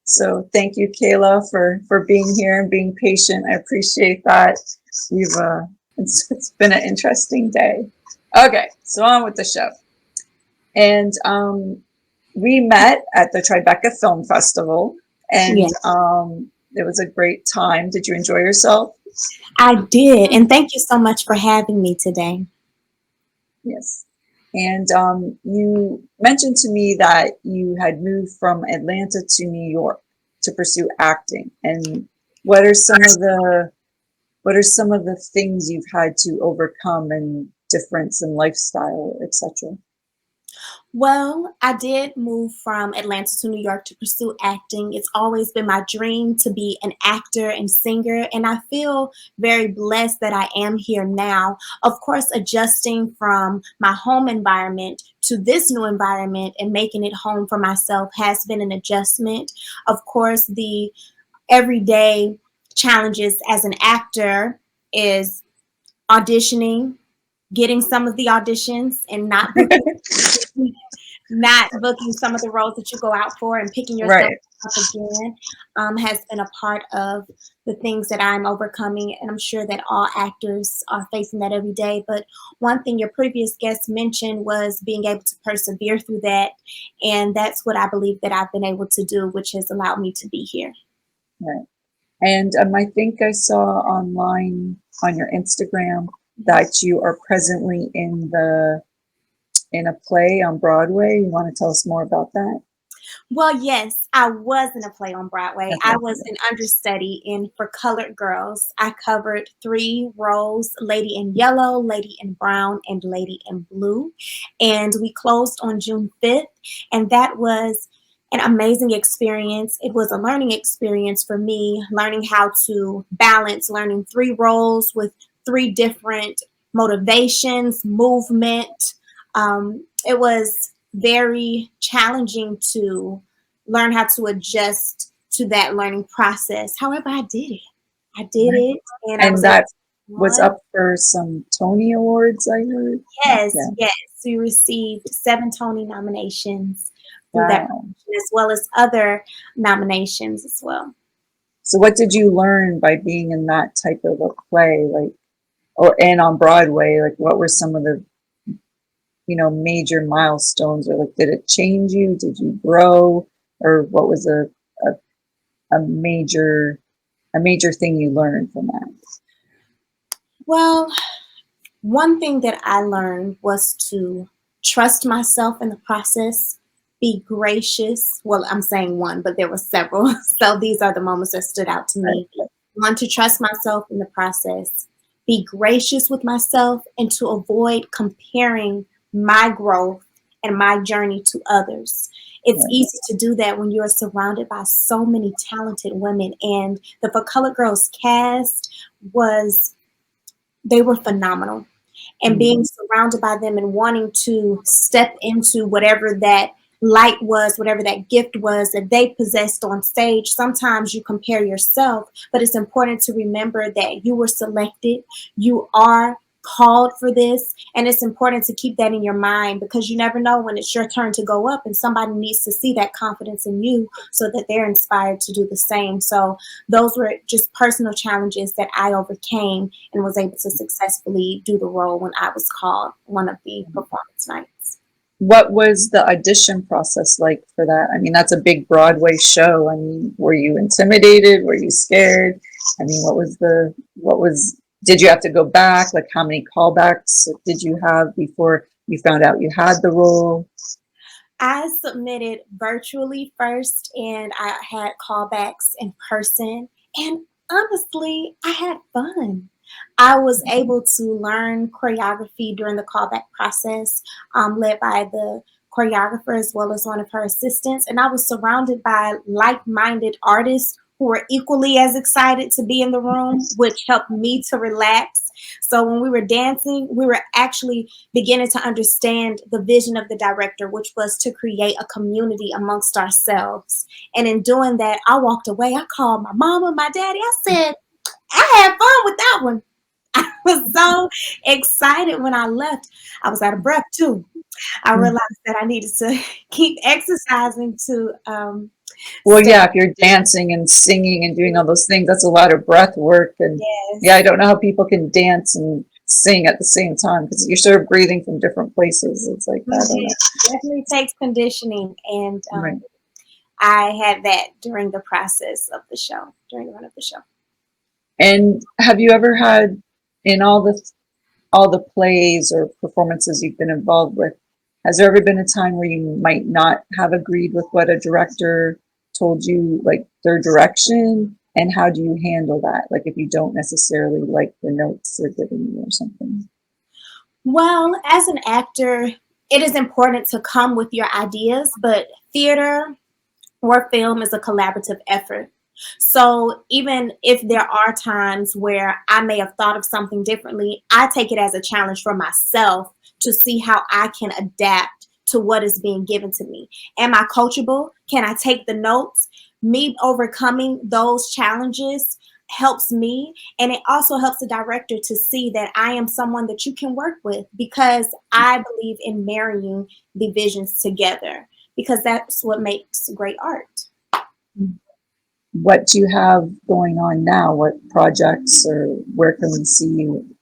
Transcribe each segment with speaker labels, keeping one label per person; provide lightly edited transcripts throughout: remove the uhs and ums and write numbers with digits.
Speaker 1: So thank you, Kayla, for being here and being patient. I appreciate that. We've it's been an interesting day. Okay, so on with the show. And we met at the Tribeca Film Festival, and
Speaker 2: Yeah,
Speaker 1: it was a great time. Did you enjoy yourself?
Speaker 2: I did. And thank you so much for having me today.
Speaker 1: Yes. And you mentioned to me that you had moved from Atlanta to New York to pursue acting. And what are some of the what are some of the things you've had to overcome and difference in lifestyle, etc.?
Speaker 2: Well, I did move from Atlanta to New York to pursue acting. It's always been my dream to be an actor and singer, and I feel very blessed that I am here now. Of course, adjusting from my home environment to this new environment and making it home for myself has been an adjustment. Of course, the everyday challenges as an actor is auditioning, getting some of the auditions and not booking some of the roles that you go out for and picking yourself
Speaker 1: Right.
Speaker 2: up again has been a part of the things that I'm overcoming. And I'm sure that all actors are facing that every day. But one thing your previous guest mentioned was being able to persevere through that. And that's what I believe that I've been able to do, which has allowed me to be here.
Speaker 1: Right. And I think I saw online on your Instagram that you are presently in a play on Broadway. You want to tell us more about that?
Speaker 2: Well, yes, I was in a play on Broadway. I
Speaker 1: Okay.
Speaker 2: was an understudy in For Colored Girls. I covered three roles: Lady in Yellow, Lady in Brown, and Lady in Blue. And we closed on June 5th, and that was an amazing experience. It was a learning experience for me, learning how to balance learning three roles with three different motivations, movement. It was very challenging to learn how to adjust to that learning process. However, I did it. I did
Speaker 1: Right.
Speaker 2: it, and I
Speaker 1: And
Speaker 2: was able
Speaker 1: that
Speaker 2: to
Speaker 1: was
Speaker 2: one.
Speaker 1: up for some Tony Awards, I heard.
Speaker 2: Yes,
Speaker 1: Yeah.
Speaker 2: yes. We received 7 Tony nominations through that
Speaker 1: Wow.
Speaker 2: production, as well as other nominations as well.
Speaker 1: So what did you learn by being in that type of a play, like, or and on Broadway? Like, what were some of the, major milestones, or like, did it change you? Did you grow, or what was a, a major a major thing you learned from that?
Speaker 2: Well, one thing that I learned was to trust myself in the process, be gracious. Well, I'm saying one, but there were several. So these are the moments that stood out to me.
Speaker 1: Right.
Speaker 2: One, to trust myself in the process, be gracious with myself, and to avoid comparing my growth and my journey to others. It's
Speaker 1: Right.
Speaker 2: easy to do that when you're surrounded by so many talented women. And the For Colored Girls cast was, they were phenomenal, and
Speaker 1: Mm.
Speaker 2: being surrounded by them and wanting to step into whatever that light was, whatever that gift was that they possessed on stage. Sometimes you compare yourself, but it's important to remember that you were selected, you are called for this, and it's important to keep that in your mind, because you never know when it's your turn to go up, and somebody needs to see that confidence in you so that they're inspired to do the same. So those were just personal challenges that I overcame and was able to successfully do the role when I was called one of the performance nights.
Speaker 1: What was the audition process like for that? I mean, that's a big Broadway show. I mean, were you intimidated? Were you scared? I mean, did you have to go back? Like, how many callbacks did you have before you found out you had the role?
Speaker 2: I submitted virtually first, and I had callbacks in person. And honestly, I had fun. I was able to learn choreography during the callback process, led by the choreographer as well as one of her assistants. And I was surrounded by like minded artists who were equally as excited to be in the room, which helped me to relax. So when we were dancing, we were actually beginning to understand the vision of the director, which was to create a community amongst ourselves. And in doing that, I walked away. I called my mama, my daddy. I said, I had fun with that one. I was so excited when I left. I was out of breath too. I
Speaker 1: Mm.
Speaker 2: realized that I needed to keep exercising to
Speaker 1: Well,
Speaker 2: So
Speaker 1: yeah, if you're dancing and singing and doing all those things, that's a lot of breath work. And yeah, I
Speaker 2: yes.
Speaker 1: don't know how people can dance and sing at the same time because you're sort of breathing from different places. It's like, I don't
Speaker 2: Mhm.
Speaker 1: know.
Speaker 2: Definitely takes conditioning, and
Speaker 1: Right.
Speaker 2: I had that during the process of the show, during the run of the show.
Speaker 1: And have you ever had in all the plays or performances you've been involved with, has there ever been a time where you might not have agreed with what a director told you, like their direction? And how do you handle that? Like if you don't necessarily like the notes they're giving you or something.
Speaker 2: Well, as an actor, it is important to come with your ideas, but theater or film is a collaborative effort. So even if there are times where I may have thought of something differently, I take it as a challenge for myself to see how I can adapt to what is being given to me. Am I coachable? Can I take the notes? Me overcoming those challenges helps me, and it also helps the director to see that I am someone that you can work with, because I believe in marrying the visions together, because that's what makes great art.
Speaker 1: What do you have going on now? What projects or where can we see you?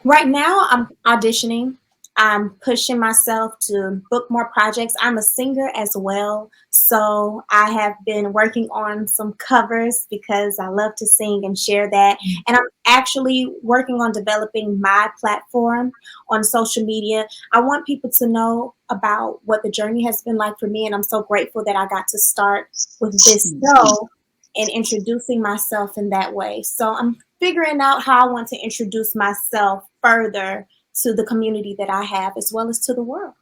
Speaker 2: Right now, I'm auditioning. I'm pushing myself to book more projects. I'm a singer as well. So I have been working on some covers because I love to sing and share that. And I'm actually working on developing my platform on social media. I want people to know about what the journey has been like for me. And I'm so grateful that I got to start with this show and introducing myself in that way. So I'm figuring out how I want to introduce myself further to the community that I have, as well as to the world.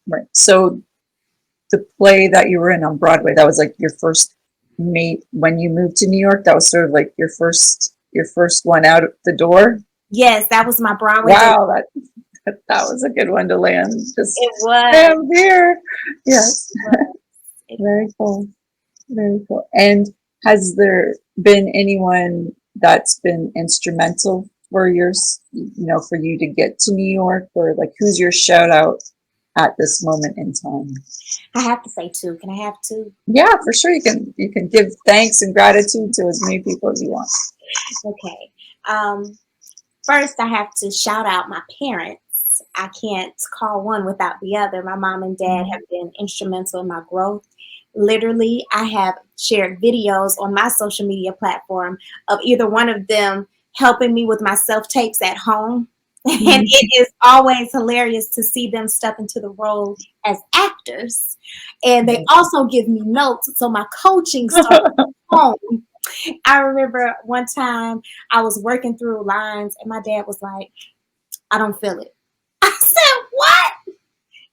Speaker 1: Right. So the play that you were in on Broadway, that was like your first mate when you moved to New York. That was sort of like your first one out the door.
Speaker 2: Yes, that was my Broadway debut.
Speaker 1: Wow, that was a good one to land. Just
Speaker 2: It was.
Speaker 1: I'm here. Yes,
Speaker 2: It
Speaker 1: very cool, very cool. And has there been anyone that's been instrumental for for you to get to New York, or like who's your shout out at this moment in time?
Speaker 2: I have to say two. Can I have two?
Speaker 1: Yeah, for sure. You can give thanks and gratitude to as many people as you want.
Speaker 2: Okay. Um, First, I have to shout out my parents. I can't call one without the other. My mom and dad have been instrumental in my growth. Literally, I have shared videos on my social media platform of either one of them helping me with my self tapes at home. And
Speaker 1: Mhm.
Speaker 2: it is always hilarious to see them step into the role as actors. And they also give me notes. So my coaching starts at home. I remember one time I was working through lines and my dad was like, I don't feel it. I said, what? He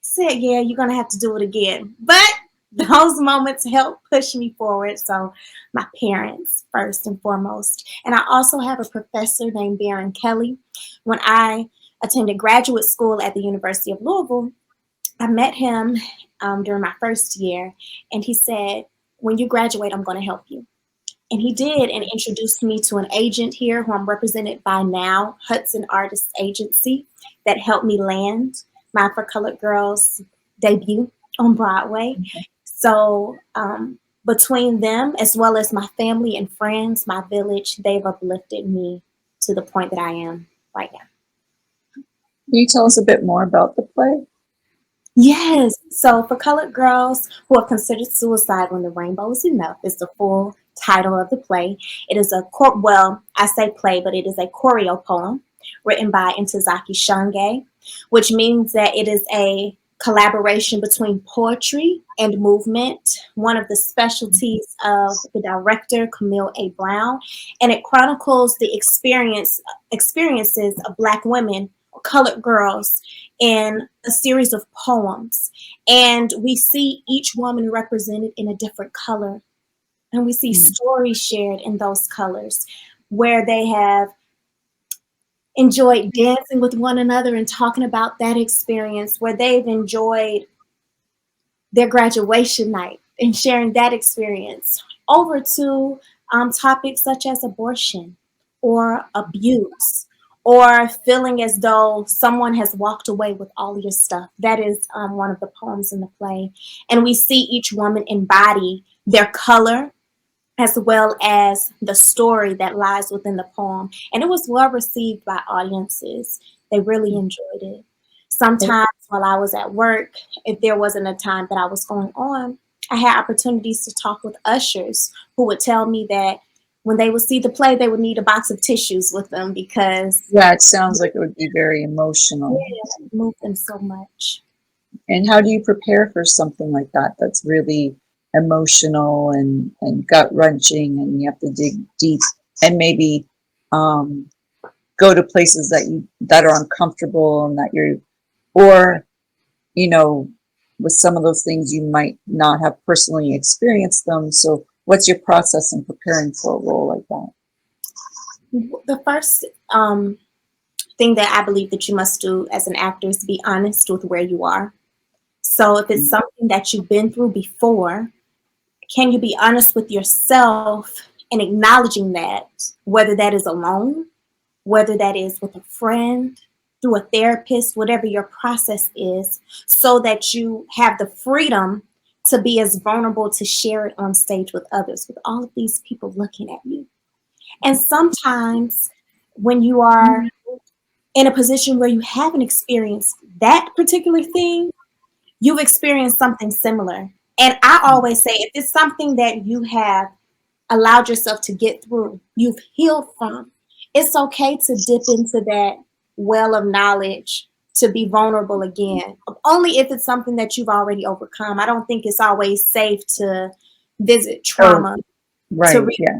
Speaker 2: said, yeah, you're going to have to do it again. But those moments help push me forward. So my parents, first and foremost. And I also have a professor named Baron Kelly. When I attended graduate school at the University of Louisville, I met him during my first year. And he said, when you graduate, I'm going to help you. And he did, and introduced me to an agent here who I'm represented by now, Hudson Artists Agency, that helped me land my For Colored Girls debut on Broadway. So between them, as well as my family and friends, my village, they've uplifted me to the point that I am right now.
Speaker 1: Can you tell us a bit more about the play?
Speaker 2: Yes. So for colored girls who have considered suicide when the rainbow is enough is the full title of the play. It is well, I say play, but it is a choreo poem written by Ntozake Shange, which means that it is a collaboration between poetry and movement, one of the specialties of the director Camille A. Brown, and it chronicles the experiences of Black women, colored girls, in a series of poems. And we see each woman represented in a different color. And we see stories shared in those colors where they have enjoyed dancing with one another and talking about that experience, where they've enjoyed their graduation night and sharing that experience, over to topics such as abortion or abuse or feeling as though someone has walked away with all your stuff. That is one of the poems in the play. And we see each woman embody their color as well as the story that lies within the poem. And it was well received by audiences. They really enjoyed it. Sometimes while I was at work, if there wasn't a time that I was going on, I had opportunities to talk with ushers who would tell me that when they would see the play, they would need a box of tissues with them because
Speaker 1: Yeah, it sounds like it would be very emotional.
Speaker 2: it moved them so much.
Speaker 1: And how do you prepare for something like that that's really emotional and gut wrenching, and you have to dig deep and maybe go to places that are uncomfortable and that you're, or you know, with some of those things you might not have personally experienced them. So what's your process in preparing for a role like that?
Speaker 2: The first thing that I believe that you must do as an actor is be honest with where you are. So if it's something that you've been through before, can you be honest with yourself and acknowledging that, whether that is alone, whether that is with a friend, through a therapist, whatever your process is, so that you have the freedom to be as vulnerable to share it on stage with others, with all of these people looking at you. And sometimes when you are in a position where you haven't experienced that particular thing, you've experienced something similar. And I always say, if it's something that you have allowed yourself to get through, you've healed from, it's okay to dip into that well of knowledge to be vulnerable again. Only if it's something that you've already overcome. I don't think it's always safe to visit trauma
Speaker 1: Right,
Speaker 2: to
Speaker 1: yeah.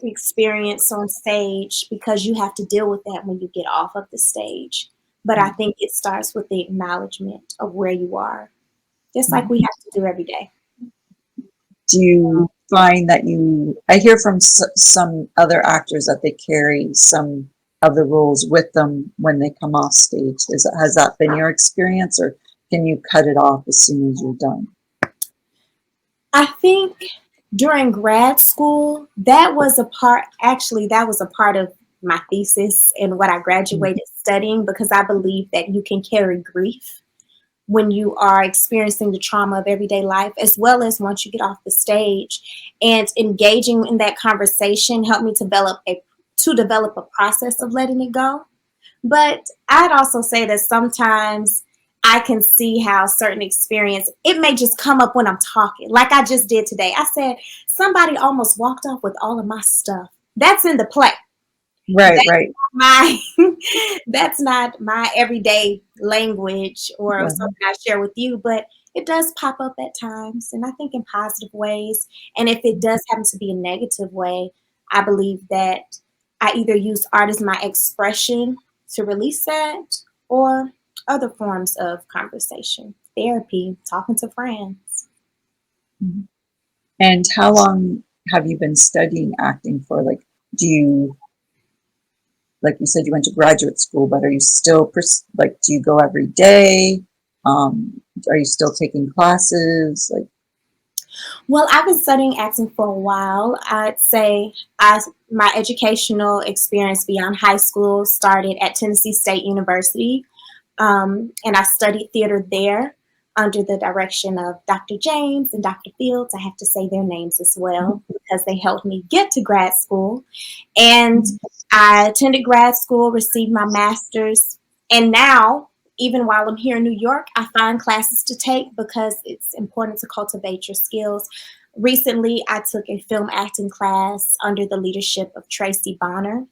Speaker 2: experience on stage because you have to deal with that when you get off of the stage. But I think it starts with the acknowledgement of where you are, just like we have to do every day.
Speaker 1: Do you find that I hear from some other actors that they carry some of the roles with them when they come off stage? Has that been your experience, or can you cut it off as soon as you're done?
Speaker 2: I think during grad school, that was a part of my thesis and what I graduated studying, because I believe that you can carry grief when you are experiencing the trauma of everyday life, as well as once you get off the stage. And engaging in that conversation helped me to develop a process of letting it go. But I'd also say that sometimes I can see how certain experience, it may just come up when I'm talking, like I just did today. I said, somebody almost walked off with all of my stuff. That's in the play.
Speaker 1: Right, right.
Speaker 2: That's not my everyday language or something I share with you, but it does pop up at times, and I think in positive ways. And if it does happen to be a negative way, I believe that I either use art as my expression to release that, or other forms of conversation, therapy, talking to friends.
Speaker 1: And how long have you been studying acting for? Like, like you said, you went to graduate school, but are you still, do you go every day? Are you still taking classes?
Speaker 2: Well, I've been studying acting for a while. I'd say my educational experience beyond high school started at Tennessee State University, and I studied theater there under the direction of Dr. James and Dr. Fields. I have to say their names as well because they helped me get to grad school. And I attended grad school, received my master's, and now, even while I'm here in New York, I find classes to take because it's important to cultivate your skills. Recently, I took a film acting class under the leadership of Tracy Bonner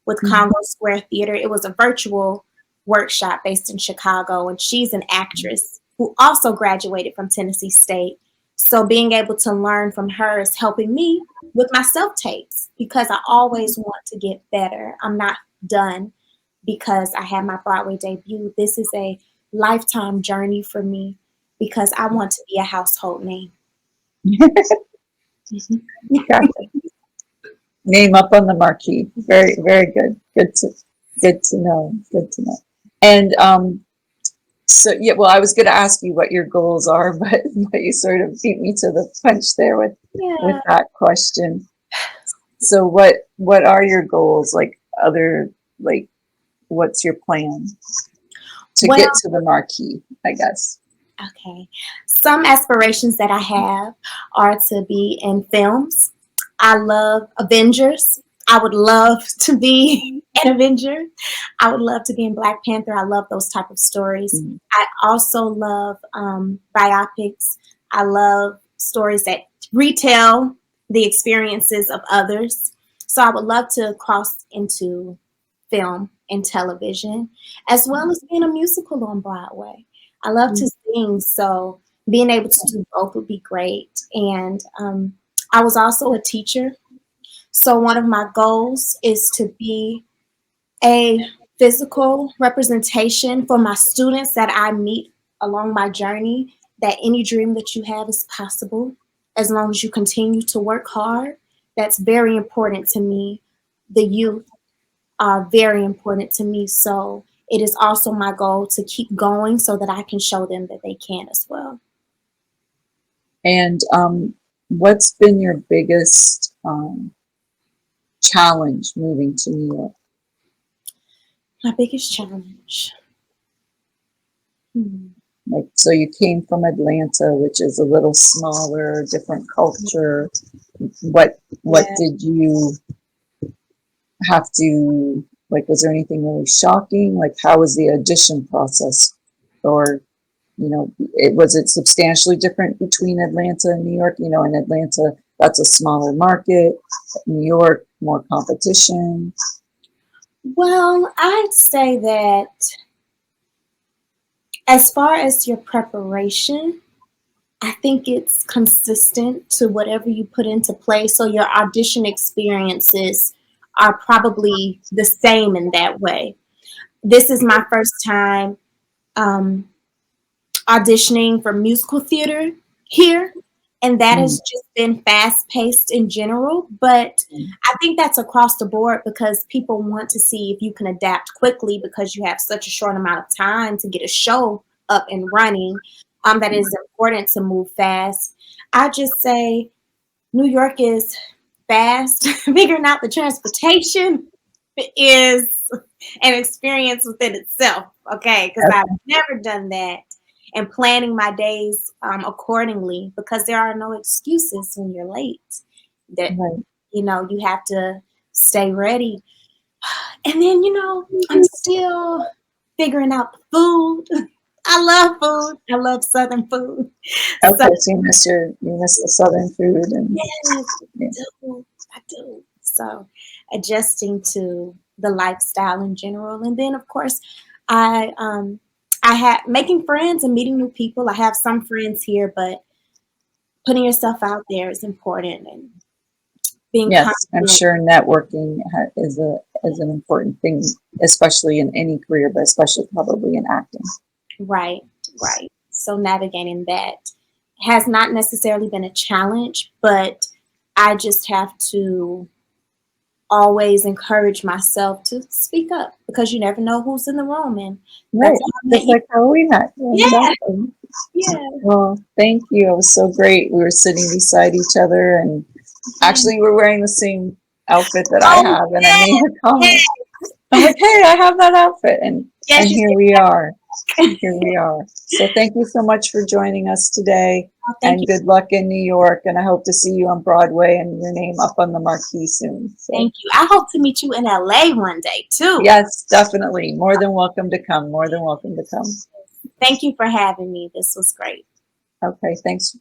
Speaker 2: with Congo Square Theater. It was a virtual workshop based in Chicago, and she's an actress who also graduated from Tennessee State. So being able to learn from her is helping me with my self-tapes because I always want to get better. I'm not done because I had my Broadway debut. This is a lifetime journey for me because I want to be a household name.
Speaker 1: Name up on the marquee. Very, very good. Good to know. Good to know. And so yeah, well, I was going to ask you what your goals are, but you sort of beat me to the punch there with that question. So what are your goals, like other like, what's your plan to
Speaker 2: Well,
Speaker 1: get to the marquee, I guess?
Speaker 2: okay. Some aspirations that I have are to be in films. I love Avengers. I would love to be an Avenger. I would love to be in Black Panther. I love those type of stories.
Speaker 1: Mm.
Speaker 2: I also love biopics. I love stories that retell the experiences of others. So I would love to cross into film and television, as well as being a musical on Broadway. I love to sing, so being able to do both would be great. And I was also a teacher, so one of my goals is to be a physical representation for my students that I meet along my journey, that any dream that you have is possible as long as you continue to work hard. That's very important to me. The youth are very important to me. So it is also my goal to keep going so that I can show them that they can as well.
Speaker 1: And what's been your biggest challenge moving to New York?
Speaker 2: My biggest challenge.
Speaker 1: Like, so you came from Atlanta, which is a little smaller, different culture. What did you have to, like, was there anything really shocking? Like, how was the audition process? Or, you know, was it substantially different between Atlanta and New York? You know, in Atlanta, that's a smaller market. New York, more competition.
Speaker 2: Well, I'd say that as far as your preparation, I think it's consistent to whatever you put into play. So your audition experiences are probably the same in that way. This is my first time auditioning for musical theater here, and that has just been fast paced in general. But I think that's across the board because people want to see if you can adapt quickly because you have such a short amount of time to get a show up and running. That is important to move fast. I just say New York is fast. Figuring out the transportation is an experience within itself, okay? Because I've never done that. And planning my days accordingly, because there are no excuses when you're late. That you know, you have to stay ready. And then, you know, I'm still figuring out the food. I love food. I love Southern food.
Speaker 1: Okay, so you miss the Southern food, and
Speaker 2: yes, I do. So adjusting to the lifestyle in general, and then of course, I had making friends and meeting new people. I have some friends here, but putting yourself out there is important, and being
Speaker 1: yes, I'm
Speaker 2: confident.
Speaker 1: sure networking is an important thing, especially in any career, but especially probably in acting.
Speaker 2: Right. So navigating that has not necessarily been a challenge, but I just have to always encourage myself to speak up because you never know who's in the room, and that's how I met
Speaker 1: Just
Speaker 2: you.
Speaker 1: like how we met.
Speaker 2: Yeah.
Speaker 1: Exactly.
Speaker 2: Yeah.
Speaker 1: Well, thank you. It was so great. We were sitting beside each other, and actually, we're wearing the same outfit that I have. And I made a comment. I'm like, hey, I have that outfit, and here we are. Here we are. So thank you so much for joining us today, and good luck in New York. And I hope to see you on Broadway and your name up on the marquee soon. So.
Speaker 2: Thank you. I hope to meet you in LA one day too.
Speaker 1: Yes, definitely. More than welcome to come. More than welcome to come.
Speaker 2: Thank you for having me. This was great.
Speaker 1: Okay, thanks